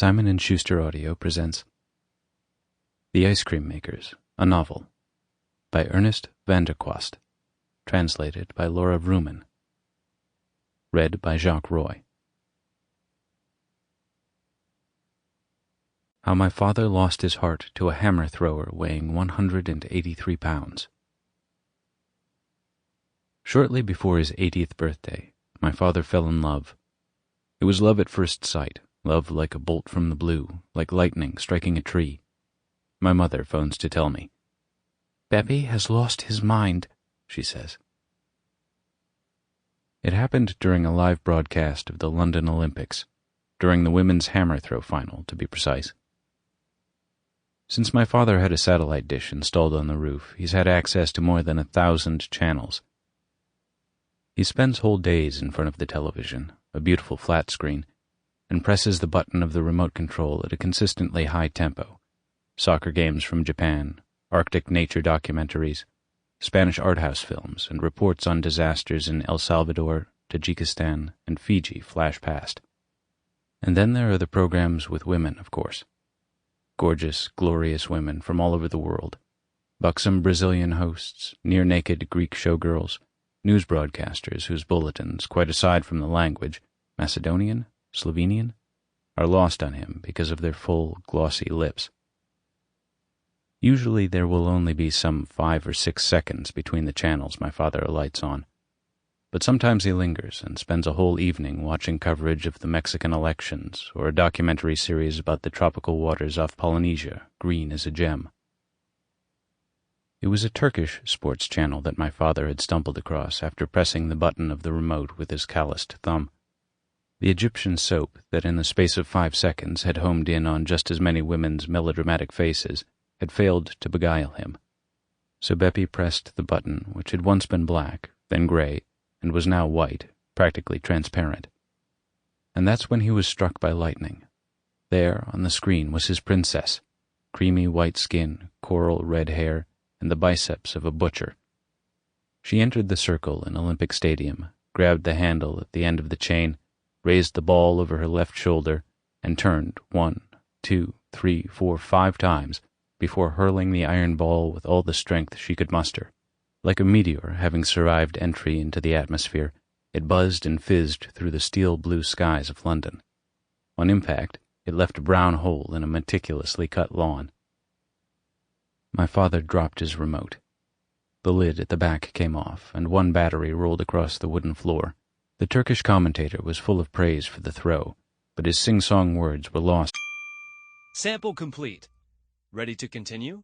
Simon & Schuster Audio presents The Ice Cream Makers, a novel, by Ernest van der Kwast, translated by Laura Vrooman, read by Jacques Roy. How my father lost his heart to a hammer thrower weighing 183 pounds. Shortly before his 80th birthday, my father fell in love. It was love at first sight, love like a bolt from the blue, like lightning striking a tree. My mother phones to tell me. "Beppy has lost his mind," she says. It happened during a live broadcast of the London Olympics, during the women's hammer throw final, to be precise. Since my father had a satellite dish installed on the roof, he's had access to more than 1,000 channels. He spends whole days in front of the television, a beautiful flat screen, and presses the button of the remote control at a consistently high tempo. Soccer games from Japan, Arctic nature documentaries, Spanish art house films, and reports on disasters in El Salvador, Tajikistan, and Fiji flash past. And then there are the programs with women, of course. Gorgeous, glorious women from all over the world. Buxom Brazilian hosts, near-naked Greek showgirls, news broadcasters whose bulletins, quite aside from the language, Macedonian, Slovenian, are lost on him because of their full, glossy lips. Usually there will only be some 5 or 6 seconds between the channels my father alights on, but sometimes he lingers and spends a whole evening watching coverage of the Mexican elections or a documentary series about the tropical waters off Polynesia, green as a gem. It was a Turkish sports channel that my father had stumbled across after pressing the button of the remote with his calloused thumb. The Egyptian soap that in the space of 5 seconds had homed in on just as many women's melodramatic faces had failed to beguile him. So Beppy pressed the button, which had once been black, then gray, and was now white, practically transparent. And that's when he was struck by lightning. There, on the screen, was his princess, creamy white skin, coral red hair, and the biceps of a butcher. She entered the circle in Olympic Stadium, grabbed the handle at the end of the chain, raised the ball over her left shoulder, and turned 1, 2, 3, 4, 5 times before hurling the iron ball with all the strength she could muster. Like a meteor having survived entry into the atmosphere, it buzzed and fizzed through the steel-blue skies of London. On impact, it left a brown hole in a meticulously cut lawn. My father dropped his remote. The lid at the back came off, and one battery rolled across the wooden floor. The Turkish commentator was full of praise for the throw, but his sing-song words were lost. Sample complete. Ready to continue?